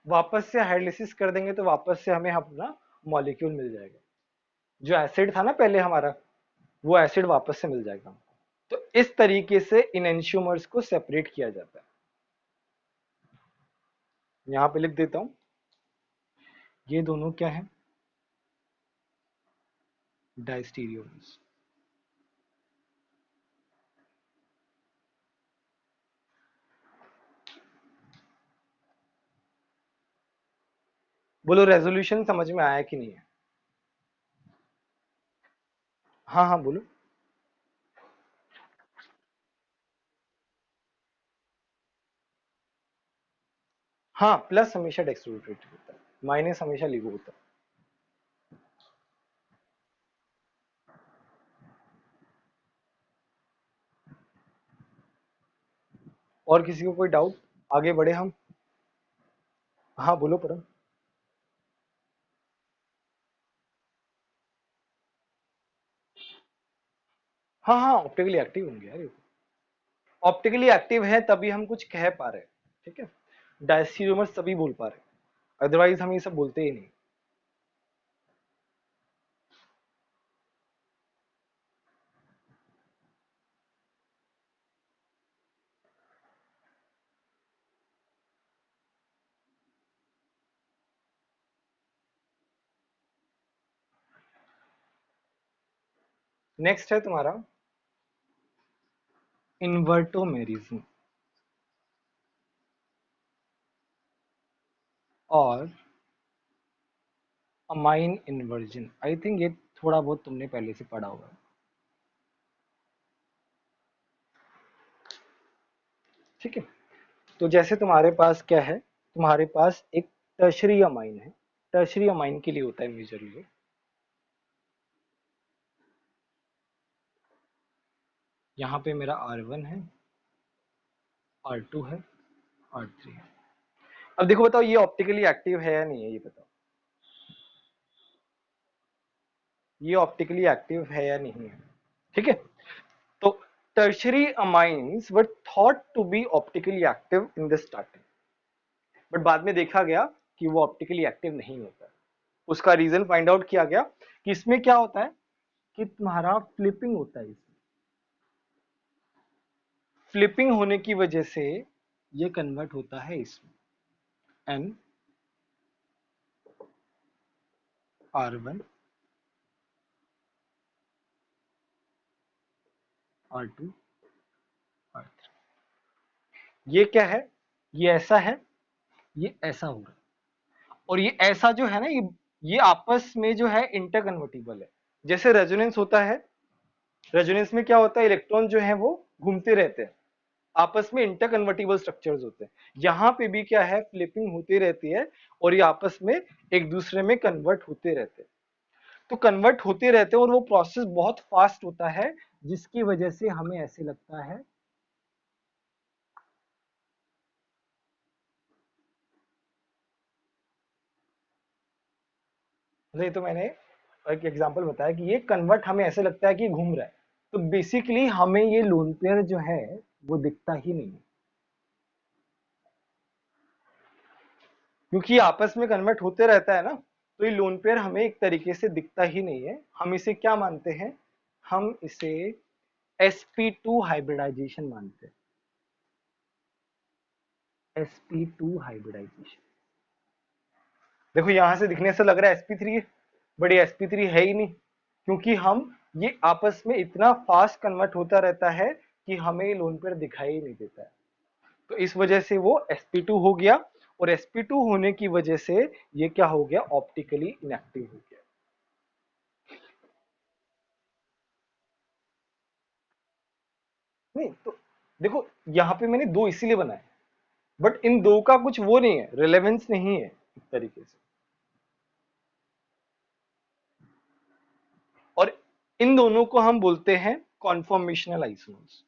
वापस से हाइड्रोलिसिस कर देंगे तो वापस से हमें अपना मॉलिक्यूल मिल जाएगा। जो एसिड था ना पहले हमारा, वो एसिड वापस से मिल जाएगा हमको। तो इस तरीके से इन एंशियोमर्स को सेपरेट किया जाता है। यहां पे लिख देता हूं, ये दोनों क्या है, डायस्टीरियोमर्स। बोलो रेजोल्यूशन समझ में आया कि नहीं है? हाँ हाँ बोलो। हाँ, प्लस हमेशा डेक्सट्रोरोटेट होता है, माइनस हमेशा लिगो होता है। और किसी को कोई डाउट? आगे बढ़े हम। हाँ बोलो परम। हाँ हाँ, ऑप्टिकली एक्टिव होंगे यार, ऑप्टिकली एक्टिव है तभी हम कुछ कह पा रहे हैं। ठीक है, डायस्टीरियोमर्स तभी बोल पा रहे हैं, अदरवाइज हम ये सब बोलते ही नहीं। नेक्स्ट है तुम्हारा इन्वर्टोमेरिज्म और अमाइन इन्वर्जन। आई थिंक ये थोड़ा बहुत तुमने पहले से पढ़ा होगा। ठीक है, तो जैसे तुम्हारे पास क्या है, तुम्हारे पास एक टर्शरी अमाइन है। टर्शरी अमाइन के लिए होता है मेजरली, यहाँ पे मेरा R1 है, R2 है, R3 है। अब देखो बताओ, ये ऑप्टिकली एक्टिव है या नहीं है, ये बताओ, ये ऑप्टिकली एक्टिव है या नहीं है? ठीक है, तो tertiary amines were thought to be optically active in the starting, but बाद में देखा गया कि वो ऑप्टिकली एक्टिव नहीं होता। उसका रीजन फाइंड आउट किया गया कि इसमें क्या होता है कि तुम्हारा फ्लिपिंग होता है। इसमें फ्लिपिंग होने की वजह से ये कन्वर्ट होता है इसमें एन R1 R2 R3। ये क्या है, ये ऐसा है, ये ऐसा होगा, और ये ऐसा जो है ना, ये आपस में जो है इंटरकन्वर्टिबल है। जैसे रेजोनेंस होता है, रेजोनेंस में क्या होता है, इलेक्ट्रॉन जो है वो घूमते रहते हैं, आपस में इंटरकन्वर्टिबल स्ट्रक्चर्स होते हैं। यहाँ पे भी क्या है, फ्लिपिंग होती रहती है और ये आपस में एक दूसरे में कन्वर्ट होते रहते हैं। तो कन्वर्ट होते रहते हैं और वो प्रोसेस बहुत फास्ट होता है, जिसकी वजह से हमें ऐसे लगता है। नहीं तो मैंने एक एग्जांपल बताया कि ये कन्वर्ट हमें ऐसे लगता है कि घूम रहा है, तो बेसिकली हमें ये लोन पेयर जो है वो दिखता ही नहीं है, क्योंकि ये आपस में कन्वर्ट होते रहता है ना। तो ये लोन पेयर हमें एक तरीके से दिखता ही नहीं है। हम इसे क्या मानते हैं, हम इसे sp2 हाइब्रिडाइजेशन मानते हैं, sp2 हाइब्रिडाइजेशन। देखो यहां से दिखने से लग रहा है sp3 है, बट ये sp3 है ही नहीं, क्योंकि हम ये आपस में इतना फास्ट कन्वर्ट होता रहता है कि हमें लोन पेयर दिखाई ही नहीं देता है। तो इस वजह से वो sp2 हो गया, और sp2 होने की वजह से ये क्या हो गया, ऑप्टिकली इनएक्टिव हो गया। नहीं तो देखो, यहाँ पे मैंने दो इसीलिए बनाए, बट इन दो का कुछ वो नहीं है, रिलेवेंस नहीं है एक तरीके से। और इन दोनों को हम बोलते हैं कॉन्फॉर्मेशनल आइसोमर्स।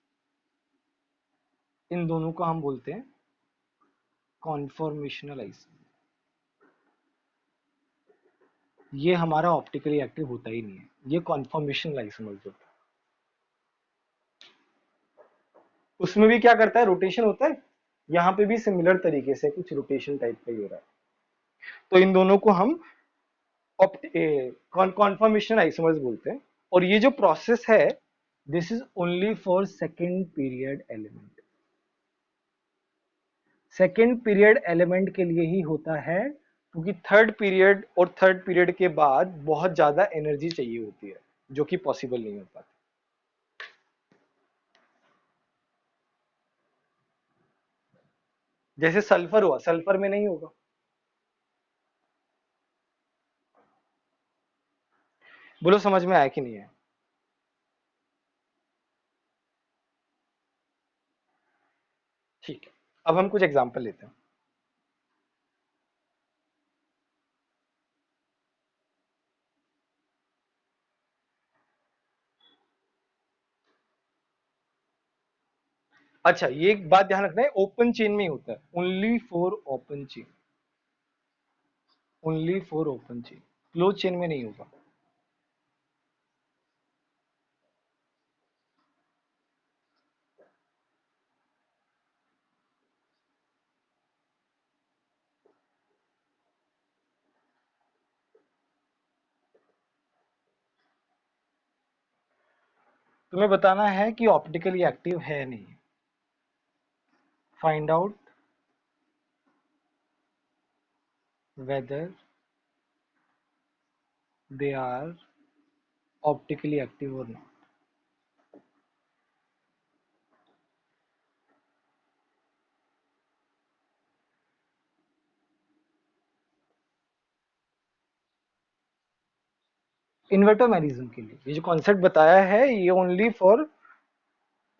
इन दोनों को हम बोलते हैं कॉन्फॉर्मेशनल आइसोमर। ये हमारा ऑप्टिकली एक्टिव होता ही नहीं है, ये कॉन्फॉर्मेशनल आइसोमर्स होता है। उसमें भी क्या करता है, रोटेशन होता है। यहाँ पे भी सिमिलर तरीके से कुछ रोटेशन टाइप का ही हो रहा है। तो इन दोनों को हम कॉन्फर्मेशन आइसोमर्स बोलते हैं। और ये जो प्रोसेस है, this is only for second period element. Second period element के लिए ही होता है, क्योंकि थर्ड पीरियड और थर्ड पीरियड के बाद बहुत ज्यादा एनर्जी चाहिए होती है, जो कि पॉसिबल नहीं हो पाती। जैसे सल्फर हुआ, सल्फर में नहीं होगा। बोलो समझ में आया कि नहीं है? ठीक है, अब हम कुछ एग्जांपल लेते हैं। अच्छा, ये एक बात ध्यान रखना है, ओपन चेन में ही होता है, only for open chain, only for open chain, close chain में नहीं होगा। तुम्हें बताना है कि ऑप्टिकली एक्टिव है नहीं। Find out whether they are optically active और नॉट। इन्वर्टोमेरिज्म के लिए ये जो कॉन्सेप्ट बताया है, ये ओनली फॉर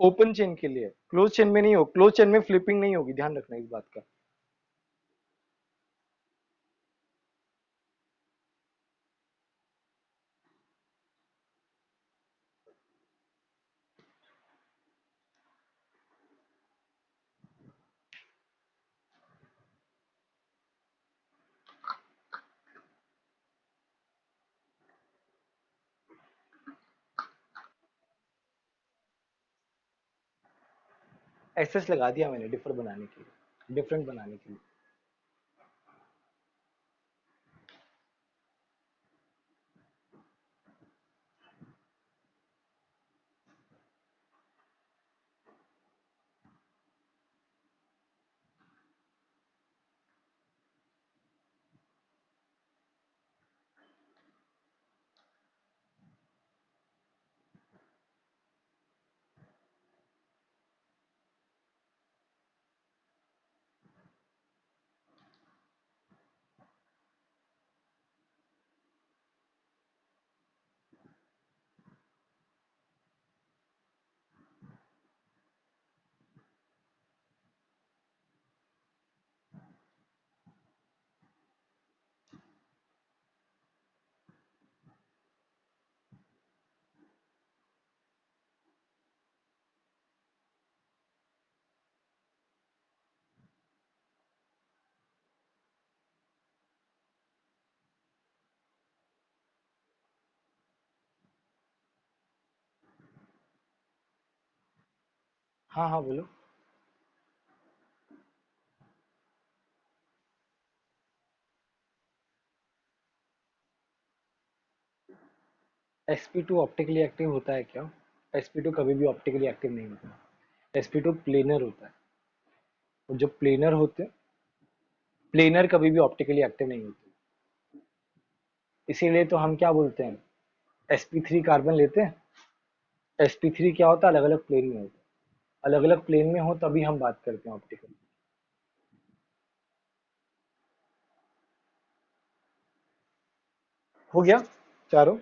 ओपन चेन के लिए, क्लोज चेन में नहीं हो, क्लोज चेन में फ्लिपिंग नहीं होगी, ध्यान रखना इस बात का। एसएस लगा दिया मैंने डिफर बनाने के लिए, डिफरेंट बनाने के लिए। हाँ हाँ बोलो। sp2 ऑप्टिकली एक्टिव होता है क्या? sp2 कभी भी ऑप्टिकली एक्टिव नहीं होता। sp2 प्लेनर होता है, और जो प्लेनर होते हैं, प्लेनर कभी भी ऑप्टिकली एक्टिव नहीं होते। इसीलिए तो हम क्या बोलते हैं, sp3 कार्बन लेते हैं। sp3 क्या होता है, अलग अलग प्लेन में होता है, अलग अलग प्लेन में हो तभी हम बात करते हैं ऑप्टिकल। हो गया चारों?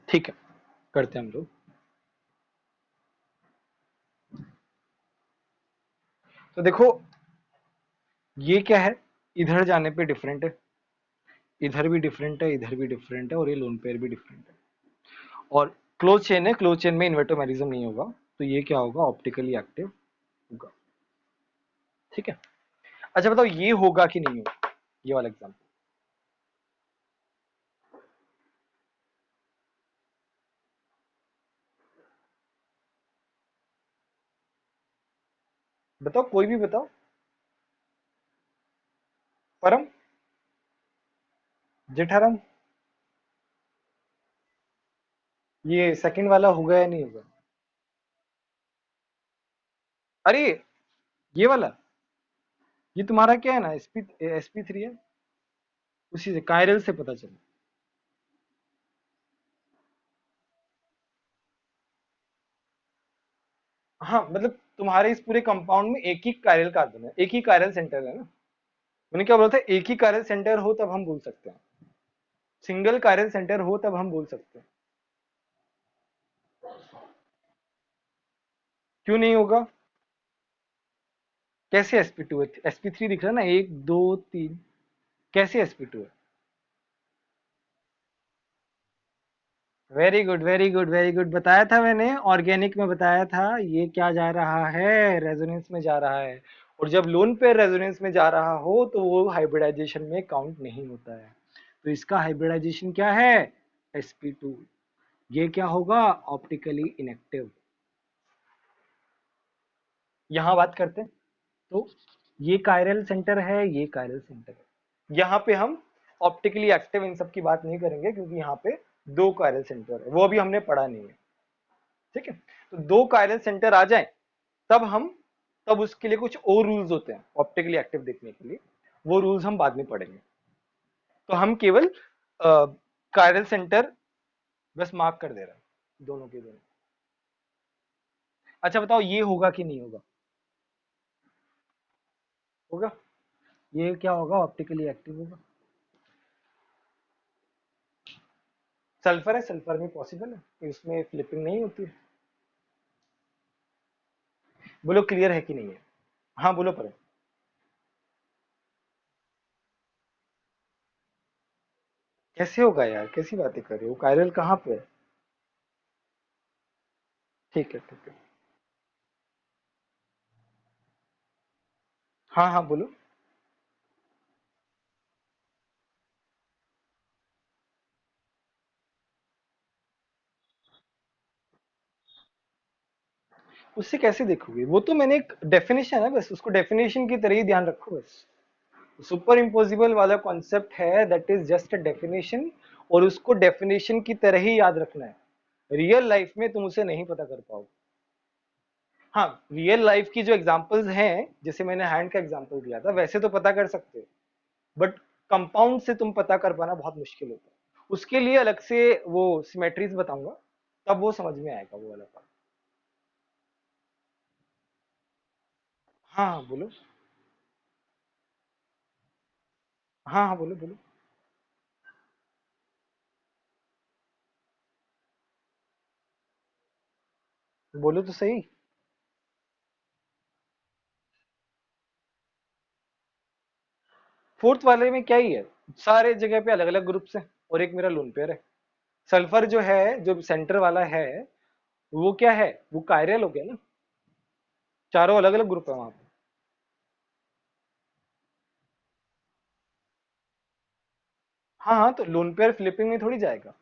ठीक है, करते हैं हम लोग। तो देखो, ये क्या है, इधर जाने पे डिफरेंट है, इधर भी डिफरेंट है, इधर भी डिफरेंट है, और ये लोन पेयर भी डिफरेंट है। और क्लोज चेन है, क्लोज चेन में इन्वर्टोमेरिज्म नहीं होगा, तो ये क्या होगा, ऑप्टिकली एक्टिव होगा। ठीक है। अच्छा बताओ, ये होगा कि नहीं होगा, ये वाला एग्जाम्पल। बताओ, कोई भी बताओ। परम, जेठाराम। ये सेकंड वाला होगा या नहीं होगा? अरे, ये वाला, ये तुम्हारा क्या है ना, SP3 है। उसी से कायरल से पता चला। हाँ मतलब तुम्हारे इस पूरे कंपाउंड में एक ही कायरल कार्बन है, एक ही कायरल सेंटर है ना। मैंने क्या बोला था, एक ही कायरल सेंटर हो तब हम बोल सकते हैं। सिंगल कायरल सेंटर हो तब हम बोल सकते हैं। क्यों नहीं होगा? कैसे sp2 है? sp3 दिख रहा है ना, 1 2 3। कैसे sp2 है? Very good, very good, very good. बताया था मैंने, ऑर्गेनिक में बताया था। ये क्या जा रहा है, रेजोनेंस में जा रहा है। और जब लोन पेयर रेजोनेंस में जा रहा हो तो वो हाइब्रिडाइजेशन में काउंट नहीं होता है। तो इसका हाइब्रिडाइजेशन क्या है? sp2। ये क्या होगा? Optically inactive. यहां बात करते हैं। तो ये कायरल सेंटर है, ये कायरल सेंटर है। यहाँ पे हम ऑप्टिकली एक्टिव इन सब की बात नहीं करेंगे, क्योंकि यहाँ पे दो कायरल सेंटर है, वो अभी हमने पढ़ा नहीं है। ठीक है। तो दो कायरल सेंटर आ जाए तब हम, तब उसके लिए कुछ और रूल्स होते हैं ऑप्टिकली एक्टिव देखने के लिए। वो रूल्स हम बाद में पढ़ेंगे। तो हम केवल कायरल सेंटर बस मार्क कर दे रहे हैं, दोनों के दोनों। अच्छा बताओ, ये होगा कि नहीं होगा? होगा। ये क्या होगा? ऑप्टिकली एक्टिव होगा। सल्फर है, सल्फर में पॉसिबल है कि उसमें फ्लिपिंग नहीं होती है। बोलो क्लियर है कि नहीं है? हाँ बोलो पर। कैसे होगा यार, कैसी बातें कर रहे हो? कायरल कहाँ पे है? ठीक है, ठीक है। हाँ हाँ बोलो। उससे कैसे देखोगे? वो तो मैंने एक डेफिनेशन है, बस उसको डेफिनेशन की तरह ही ध्यान रखो बस। सुपर इम्पोजिबल वाला कॉन्सेप्ट है, that is just a definition. और उसको डेफिनेशन की तरह ही याद रखना है। रियल लाइफ में तुम उसे नहीं पता कर पाओगे। हाँ, रियल लाइफ की जो एग्जांपल्स हैं, जैसे मैंने हैंड का एग्जांपल दिया था, वैसे तो पता कर सकते हो। बट कंपाउंड से तुम पता कर पाना बहुत मुश्किल होता है। उसके लिए अलग से वो सिमेट्रीज बताऊंगा, तब वो समझ में आएगा वो वाला पार्ट। हाँ हाँ बोलो। हाँ हाँ बोलो बोलो। बोलो तो सही। फोर्थ वाले में क्या ही है, सारे जगह पे अलग अलग ग्रुप्स हैं, और एक मेरा लोन पेयर है। सल्फर जो है, जो सेंटर वाला है, वो क्या है? वो कायरल हो गया ना। चारों अलग अलग ग्रुप है वहां पे। हाँ हाँ, तो लोन पेयर फ्लिपिंग में थोड़ी जाएगा।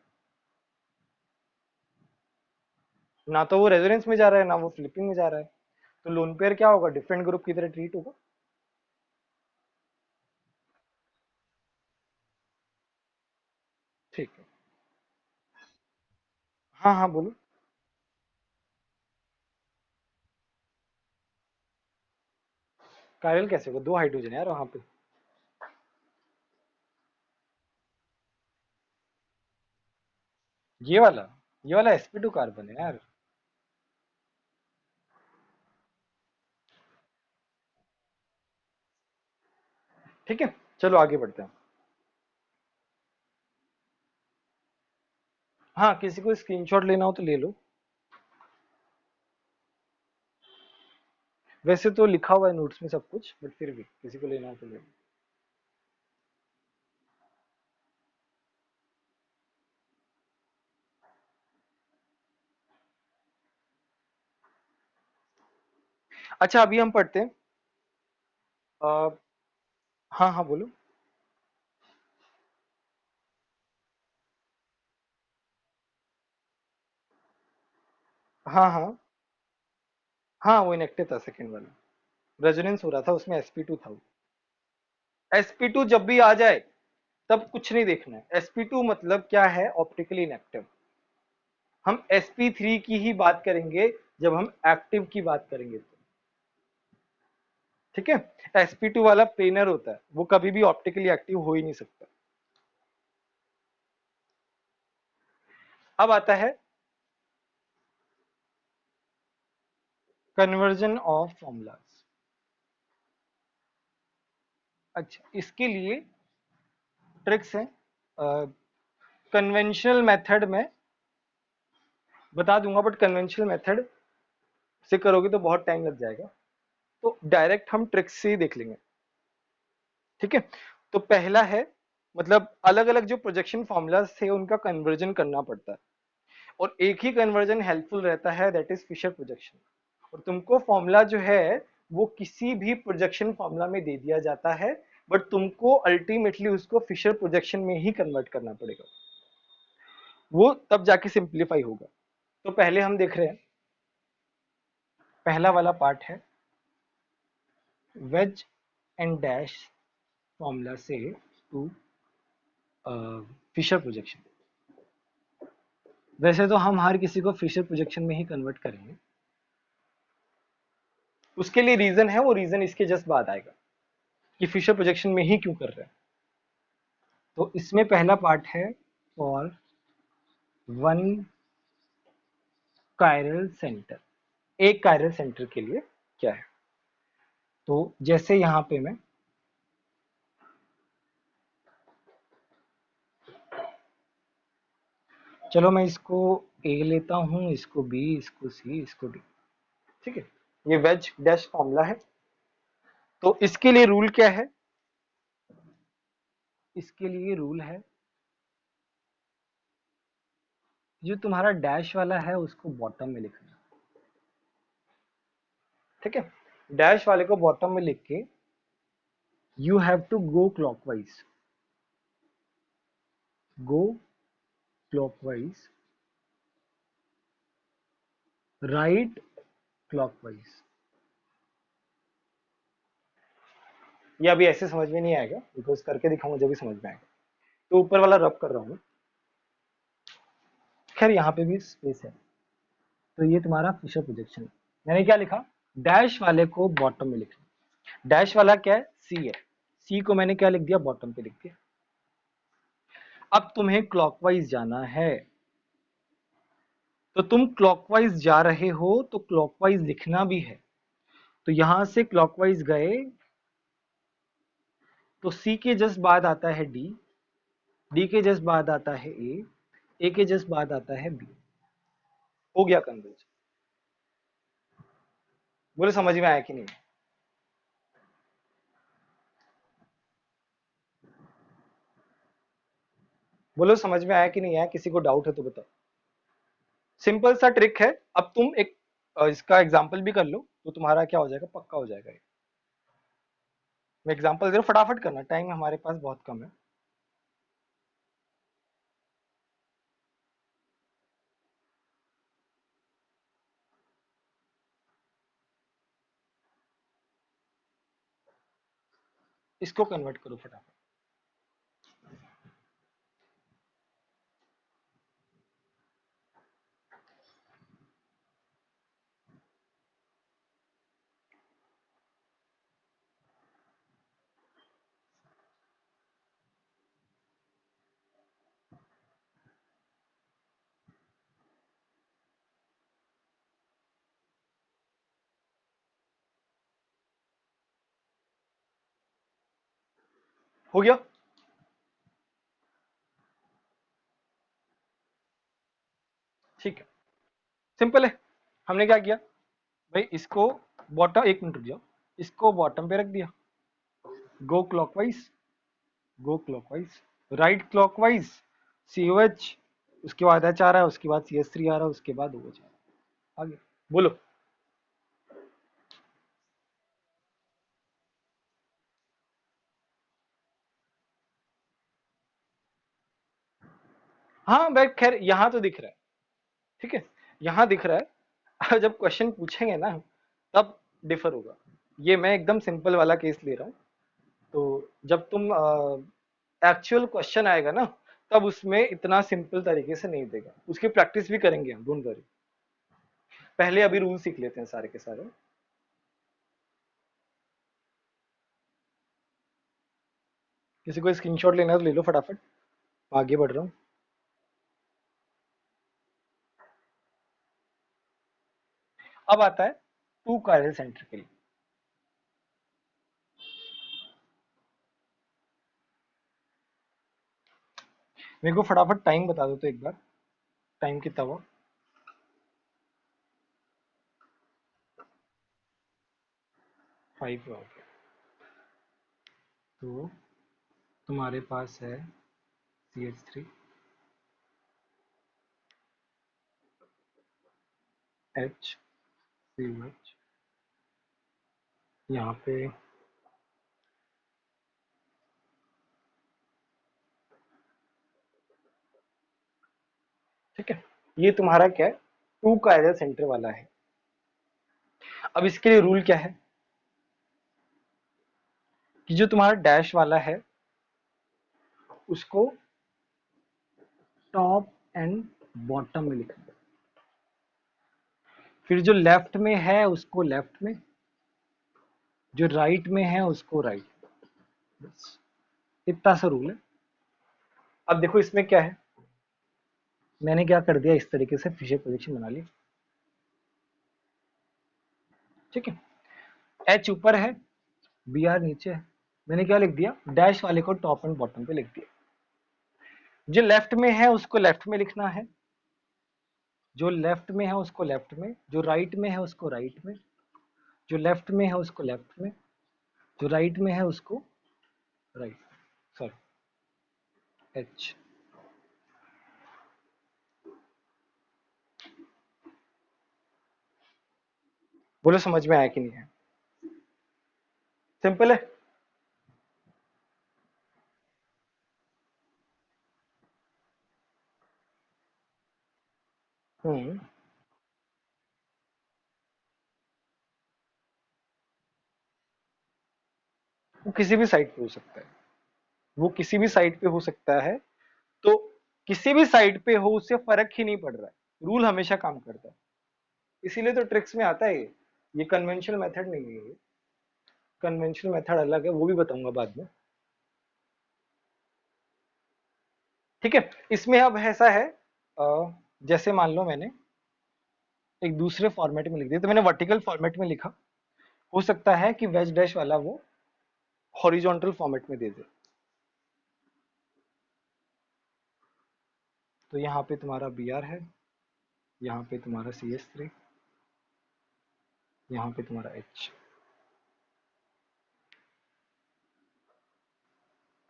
ना तो वो रेजोनेंस में जा रहा है, ना वो फ्लिपिंग में जा रहा है। तो लोन पेयर क्या होगा? डिफरेंट ग्रुप की तरह ट्रीट होगा। ठीक है। हाँ हाँ बोलो। कायरल कैसे होगा? दो हाइड्रोजन है यार वहां पे। ये वाला, ये वाला sp2 कार्बन है यार। ठीक है, चलो आगे बढ़ते हैं। हाँ, किसी को स्क्रीनशॉट लेना हो तो ले लो। वैसे तो लिखा हुआ है नोट्स में सब कुछ, बट फिर भी किसी को लेना हो तो ले लो। अच्छा, अभी हम पढ़ते हैं। अ, हाँ हाँ बोलो। हाँ हाँ। हाँ वो इनएक्टिव था सेकंड वाला। रेजोनेंस हो रहा था, उसमें sp2 था। sp2 जब भी आ जाए तब कुछ नहीं देखना है। sp2 मतलब क्या है, ऑप्टिकली इनएक्टिव। हम sp3 की ही बात करेंगे जब हम एक्टिव की बात करेंगे तो, ठीक है। sp2 वाला प्लेनर होता है, वो कभी भी ऑप्टिकली एक्टिव हो ही नहीं सकता। अब आता है कन्वर्जन ऑफ फॉर्मूलाज। अच्छा, इसके लिए ट्रिक्स हैं। कन्वेंशनल मेथड में बता दूंगा, बट कन्वेंशनल मेथड से करोगे तो बहुत टाइम लग जाएगा, तो डायरेक्ट हम ट्रिक्स से ही देख लेंगे, ठीक है। तो पहला है, मतलब अलग अलग जो प्रोजेक्शन फॉर्मूलाज थे उनका कन्वर्जन करना पड़ता है, और एक ही कन्वर्जन हेल्पफुल रहता है, दैट इज फिशर प्रोजेक्शन। और तुमको फॉर्मूला जो है वो किसी भी प्रोजेक्शन फॉर्मूला में दे दिया जाता है, बट तुमको अल्टीमेटली उसको फिशर प्रोजेक्शन में ही कन्वर्ट करना पड़ेगा, वो तब जाके सिंप्लीफाई होगा। तो पहले हम देख रहे हैं, पहला वाला पार्ट है वेज एंड डैश फॉर्मूला से टू फिशर प्रोजेक्शन। वैसे तो हम हर किसी को फिशर प्रोजेक्शन में ही कन्वर्ट करेंगे, उसके लिए रीजन है, वो रीजन इसके जस्ट बाद आएगा कि फिशर प्रोजेक्शन में ही क्यों कर रहे हैं। तो इसमें पहला पार्ट है फॉर वन कायरल सेंटर, एक कायरल सेंटर के लिए क्या है। तो जैसे यहां पे मैं चलो मैं इसको ए लेता हूं, इसको बी, इसको सी, इसको डी, ठीक है। ये वेज डैश फॉर्मूला है। तो इसके लिए रूल क्या है, इसके लिए रूल है जो तुम्हारा डैश वाला है उसको बॉटम में लिखना, ठीक है। डैश वाले को बॉटम में लिख के you have to go clockwise, go clockwise, right clockwise. ये अभी ऐसे समझ में नहीं आएगा, बिकॉज करके दिखाऊंगा जब भी समझ में आएगा। तो ऊपर वाला रब कर रहा हूं, खैर यहाँ पे भी स्पेस है। तो ये तुम्हारा फिशर प्रोजेक्शन है। मैंने क्या लिखा, डैश वाले को बॉटम में लिखना। डैश वाला क्या है, सी है, सी को मैंने क्या लिख दिया, बॉटम पे लिख दिया। अब तुम्हें क्लॉकवाइज जाना है, तो तुम क्लॉकवाइज जा रहे हो तो क्लॉकवाइज लिखना भी है। तो यहां से क्लॉकवाइज गए तो सी के जस्ट बाद आता है डी, डी के जस्ट बाद आता है ए के जस्ट बाद आता है बी। हो गया कन्वर्ज। बोले समझ में आया कि नहीं। बोलो समझ में आया कि नहीं आया, किसी को डाउट है तो बताओ। सिंपल सा ट्रिक है। अब तुम एक इसका एग्जाम्पल भी कर लो तो तुम्हारा क्या हो जाएगा, पक्का हो जाएगा। मैं एग्जाम्पल दे रहा हूं, फटाफट करना, टाइम हमारे पास बहुत कम है। इसको कन्वर्ट करो फटाफट। हो गया, ठीक है, सिंपल है। हमने क्या किया भाई, इसको बॉटम, एक मिनट रुक जाओ, इसको बॉटम पे रख दिया, गो clockwise, go clockwise, right clockwise, सी ओ एच, उसके बाद एच आ रहा है, उसके बाद सी एस थ्री आ रहा है, उसके बाद ओ एच आ रहा है। आगे बोलो। हाँ भाई खैर यहाँ तो दिख रहा है, ठीक है, यहाँ दिख रहा है। जब क्वेश्चन पूछेंगे ना तब डिफर होगा। ये मैं एकदम सिंपल वाला केस ले रहा हूँ। तो जब तुम एक्चुअल क्वेश्चन आएगा ना, तब उसमें इतना सिंपल तरीके से नहीं देगा, उसकी प्रैक्टिस भी करेंगे हम, डोंट वरी। पहले अभी रूल सीख लेते हैं सारे के सारे। किसी को स्क्रीनशॉट लेना है तो ले लो फटाफट, आगे बढ़ रहा हूँ। अब आता है टू कायरल सेंटर के लिए। मेरे को फटाफट टाइम बता दो तो एक बार, टाइम कितना हुआ? 5 हुआ। तो तुम्हारे पास है CH3 HCOH, यहाँ पे ठीक है। ये तुम्हारा क्या है, टू कायरल सेंटर वाला है। अब इसके लिए रूल क्या है कि जो तुम्हारा डैश वाला है उसको टॉप एंड बॉटम में लिखना है, फिर जो लेफ्ट में है उसको लेफ्ट में, जो राइट में है उसको राइट। बस इतना सा रूल है। अब देखो इसमें क्या है, मैंने क्या कर दिया, इस तरीके से फिशर प्रोजेक्शन बना ली। ठीक है, एच ऊपर है, बी आर नीचे है। मैंने क्या लिख दिया, डैश वाले को टॉप एंड बॉटम पे लिख दिया। जो लेफ्ट में है उसको लेफ्ट में लिखना है, जो लेफ्ट में है उसको लेफ्ट में, जो राइट में है उसको राइट में, जो लेफ्ट में है उसको लेफ्ट में, जो राइट में है उसको राइट। Sorry, H. बोलो समझ में आया कि नहीं है? सिंपल है। हम्म। वो किसी भी साइड पे हो सकता है, वो किसी भी साइड पे हो सकता है। तो किसी भी साइड पे हो उससे फर्क ही नहीं पड़ रहा है, रूल हमेशा काम करता है। इसीलिए तो ट्रिक्स में आता है ये कन्वेंशनल मेथड नहीं है, ये कन्वेंशनल मेथड अलग है, वो भी बताऊंगा बाद में। ठीक है, इसमें अब ऐसा है, जैसे मान लो मैंने एक दूसरे फॉर्मेट में लिख दिया, तो मैंने वर्टिकल फॉर्मेट में लिखा, हो सकता है कि वेज डैश वाला वो हॉरिजॉन्टल फॉर्मेट में दे दे। तो यहाँ पे तुम्हारा बी आर है, यहाँ पे तुम्हारा CH3, यहाँ पे तुम्हारा H,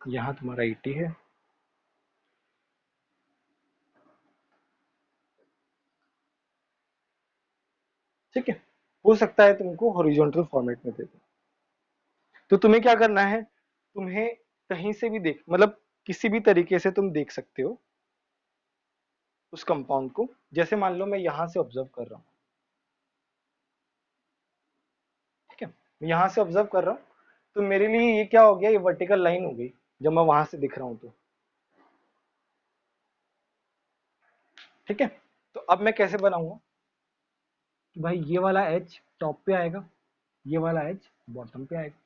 यहाँ तुम्हारा ET है, ठीक है। हो सकता है तुमको हॉरिजॉन्टल फॉर्मेट में दे दे। तो तुम्हें क्या करना है, तुम्हें कहीं से भी देख, मतलब किसी भी तरीके से तुम देख सकते हो उस कंपाउंड को। जैसे मान लो मैं यहां से ऑब्जर्व कर रहा हूँ, ठीक है, मैं यहां से ऑब्जर्व कर रहा हूँ, तो मेरे लिए ये क्या हो गया, ये वर्टिकल लाइन हो गई जब मैं वहां से दिख रहा हूँ तो। ठीक है, तो अब मैं कैसे बनाऊंगा कि भाई ये वाला एच टॉप पे आएगा, ये वाला एच बॉटम पे आएगा।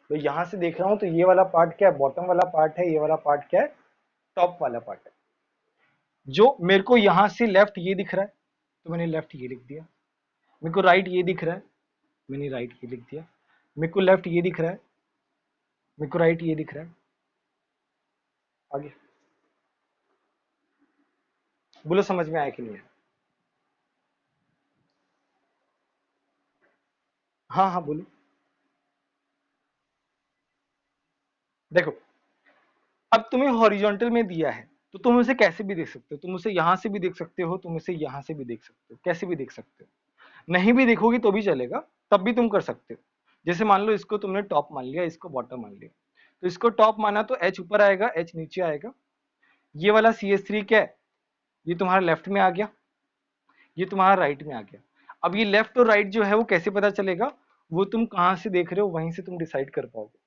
तो यहां से देख रहा हूं तो ये वाला पार्ट क्या है, बॉटम वाला पार्ट है, ये वाला पार्ट क्या है, टॉप वाला पार्ट है। जो मेरे को यहां से लेफ्ट ये दिख रहा है तो मैंने लेफ्ट ये लिख दिया, मेरे को राइट ये दिख रहा है, मैंने राइट ये लिख दिया, मेरे को लेफ्ट ये दिख रहा है, मेरे को राइट ये दिख रहा है। आगे बोलो समझ में आया कि नहीं है? हाँ हाँ बोलो। देखो, अब तुम्हें हॉरिजॉन्टल में दिया है तो तुम उसे कैसे भी देख सकते हो, तुम उसे यहां से भी देख सकते हो, तुम उसे यहां से भी देख सकते हो, कैसे भी देख सकते हो। नहीं भी देखोगे तो भी चलेगा, तब भी तुम कर सकते हो। जैसे मान लो इसको तुमने टॉप मान लिया, इसको बॉटम मान लिया, तो इसको टॉप माना तो एच ऊपर आएगा, एच नीचे आएगा। ये वाला CH3 क्या है, ये तुम्हारा लेफ्ट में आ गया, ये तुम्हारा राइट में आ गया। अब ये लेफ्ट और राइट जो है वो कैसे पता चलेगा, वो तुम कहाँ से देख रहे हो वहीं से तुम डिसाइड कर पाओगे।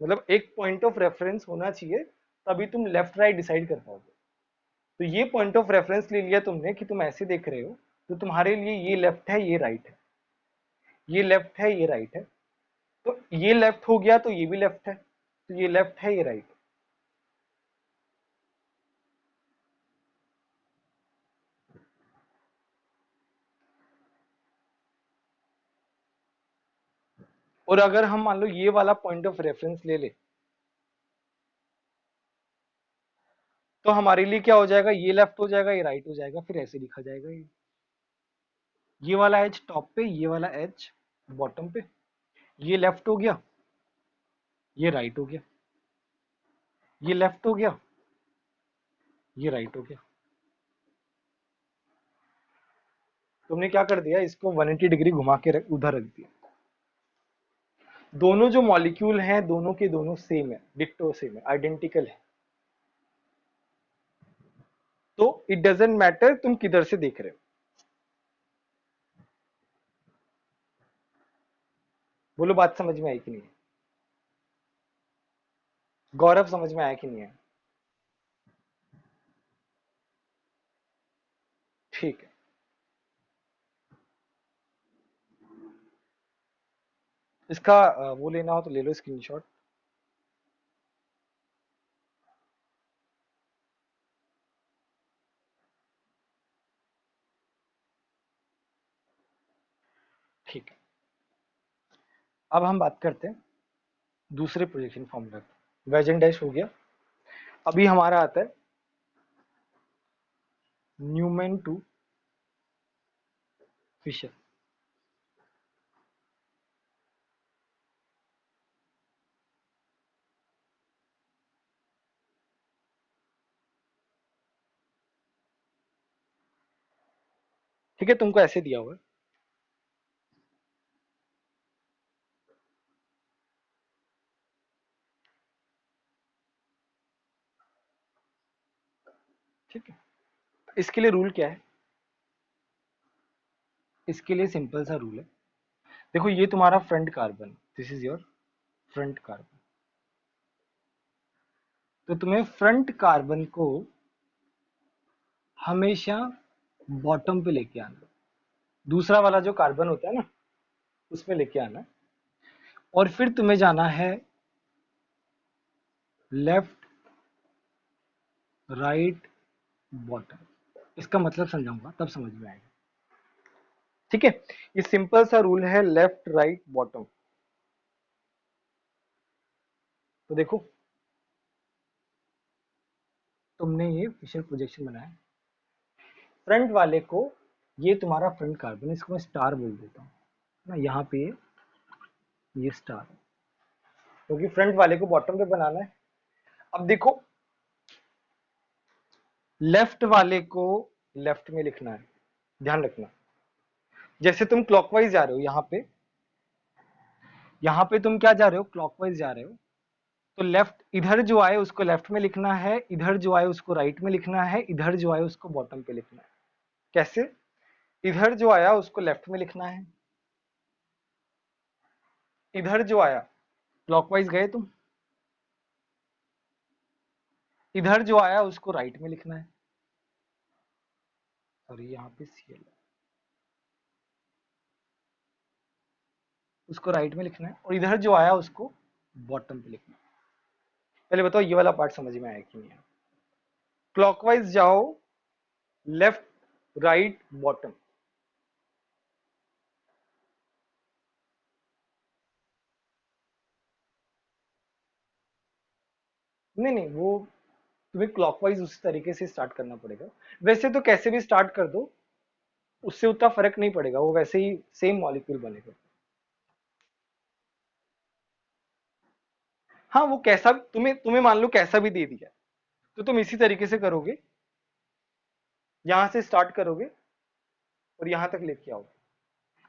मतलब एक पॉइंट ऑफ रेफरेंस होना चाहिए, तभी तुम लेफ्ट राइट डिसाइड कर पाओगे। तो ये पॉइंट ऑफ रेफरेंस ले लिया तुमने कि तुम ऐसे देख रहे हो, तो तुम्हारे लिए ये लेफ्ट है, ये राइट है, ये लेफ्ट है, ये राइट है। तो ये लेफ्ट हो गया तो ये भी लेफ्ट है, तो ये लेफ्ट है, ये राइट है। और अगर हम मान लो ये वाला पॉइंट ऑफ रेफरेंस ले ले, तो हमारे लिए क्या हो जाएगा, ये लेफ्ट हो जाएगा, ये राइट हो जाएगा, फिर ऐसे लिखा जाएगा ये वाला एज टॉप पे, ये वाला एज बॉटम पे। ये लेफ्ट हो गया, ये राइट हो गया, ये लेफ्ट हो गया, ये राइट हो गया। तुमने क्या कर दिया, इसको 180 डिग्री घुमा के उधर रख दिया। दोनों जो मॉलिक्यूल हैं दोनों के दोनों सेम है, डिक्टो सेम है, आइडेंटिकल है। तो इट डजेंट मैटर तुम किधर से देख रहे हो। बोलो बात समझ में आई कि नहीं है? गौरव समझ में आया कि नहीं है? ठीक है। इसका वो लेना हो तो ले लो स्क्रीनशॉट। ठीक है, अब हम बात करते हैं दूसरे प्रोजेक्शन फॉर्मूला की। वेजन डैश हो गया। अभी हमारा आता है न्यूमैन टू फिशर। ठीक है, तुमको ऐसे दिया हुआ है, ठीक है। इसके लिए रूल क्या है, इसके लिए सिंपल सा रूल है। देखो ये तुम्हारा front carbon, this is your front carbon. तो तुम्हें फ्रंट कार्बन को हमेशा बॉटम पे लेके आना, दूसरा वाला जो कार्बन होता है ना उसमें लेके आना। और फिर तुम्हें जाना है लेफ्ट राइट बॉटम। इसका मतलब समझाऊंगा तब समझ में आएगा। ठीक है, ये सिंपल सा रूल है, लेफ्ट राइट बॉटम। तो देखो तुमने ये फिशर प्रोजेक्शन बनाया, फ्रंट वाले को, ये तुम्हारा फ्रंट कार्बन, इसको मैं स्टार बोल देता हूँ ना, यहाँ पे ये स्टार है क्योंकि फ्रंट वाले को बॉटम पे बनाना है। अब देखो लेफ्ट वाले को लेफ्ट में लिखना है, ध्यान रखना। जैसे तुम क्लॉकवाइज जा रहे हो, यहाँ पे तुम क्या जा रहे हो, क्लॉकवाइज जा रहे हो। तो लेफ्ट इधर जो आए उसको लेफ्ट में लिखना है, इधर जो आए उसको राइट में लिखना है, इधर जो आए उसको बॉटम पे लिखना है। कैसे, इधर जो आया उसको लेफ्ट में लिखना है, इधर जो आया क्लॉकवाइज गए तुम, इधर जो आया उसको राइट में लिखना है। सॉरी यहाँ पे सीएल, उसको राइट में लिखना है, और इधर जो आया उसको बॉटम पे लिखना है। पहले बताओ ये वाला पार्ट समझ में आया कि नहीं आया? क्लॉकवाइज जाओ, लेफ्ट राइट बॉटम। नहीं नहीं, वो तुम्हें क्लॉकवाइज उसी तरीके से स्टार्ट करना पड़ेगा। वैसे तो कैसे भी स्टार्ट कर दो, उससे उतना फर्क नहीं पड़ेगा, वो वैसे ही सेम मॉलिक्यूल बनेगा। हाँ वो कैसा, तुम्हें तुम्हें मान लो कैसा भी दे दिया तो तुम इसी तरीके से करोगे, यहां से स्टार्ट करोगे और यहां तक लेके आओगे।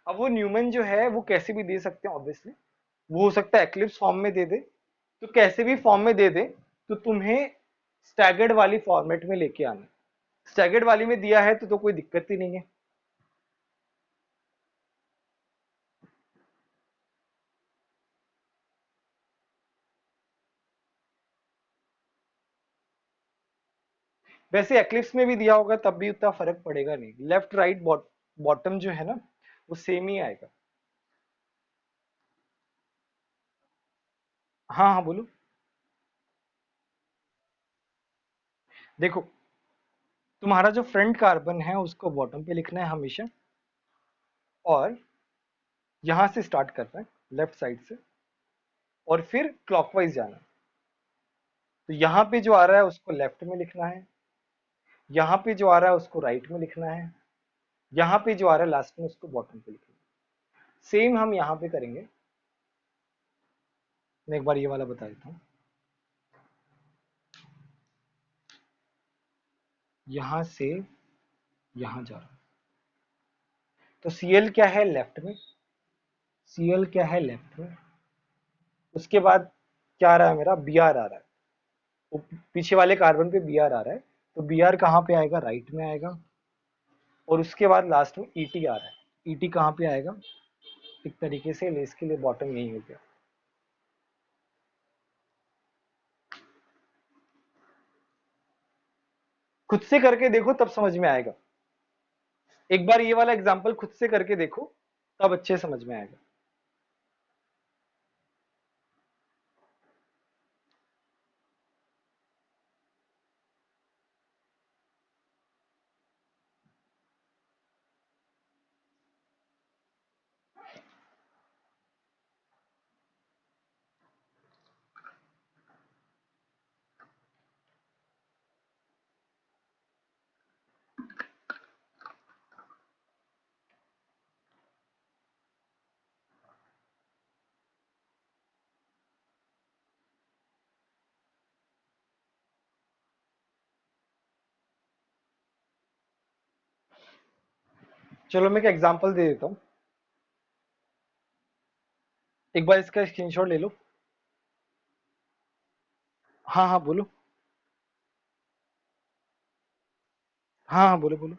अब वो न्यूमन जो है वो कैसे भी दे सकते हैं ऑब्वियसली, वो हो सकता है एक्लिप्स फॉर्म में दे दे, तो कैसे भी फॉर्म में दे दे, तो तुम्हें स्टैगर्ड वाली फॉर्मेट में लेके आना। स्टैगर्ड वाली में दिया है तो कोई दिक्कत ही नहीं है। वैसे एक्लिप्स में भी दिया होगा तब भी उतना फर्क पड़ेगा नहीं, लेफ्ट राइट बॉटम जो है ना वो सेम ही आएगा। हाँ हाँ बोलो। देखो, तुम्हारा जो फ्रंट कार्बन है उसको बॉटम पे लिखना है हमेशा, और यहां से स्टार्ट करना है लेफ्ट साइड से, और फिर क्लॉकवाइज जाना है। तो यहाँ पे जो आ रहा है उसको लेफ्ट में लिखना है, यहाँ पे जो आ रहा है उसको राइट में लिखना है, यहाँ पे जो आ रहा है लास्ट में उसको बॉटम पे लिखना है। सेम हम यहाँ पे करेंगे। मैं एक बार ये वाला बता देता हूँ। यहाँ से यहाँ जा रहा है, तो Cl क्या है लेफ्ट में, Cl क्या है लेफ्ट में, उसके बाद क्या आ रहा है मेरा Br आ रहा है, वो पीछे वाले कार्बन पे Br आ रहा है, तो Br कहाँ पे आएगा, राइट में आएगा, और उसके बाद लास्ट में Et आ रहा है, Et कहाँ पे आएगा, एक तरीके से इसके लिए बॉटम यही हो गया। खुद से करके देखो तब समझ में आएगा, एक बार ये वाला एग्जांपल खुद से करके देखो तब अच्छे समझ में आएगा। चलो मैं एक एग्जांपल दे देता हूँ, एक बार इसका स्क्रीनशॉट ले लो। हाँ हाँ बोलो। हाँ हाँ बोलो बोलो।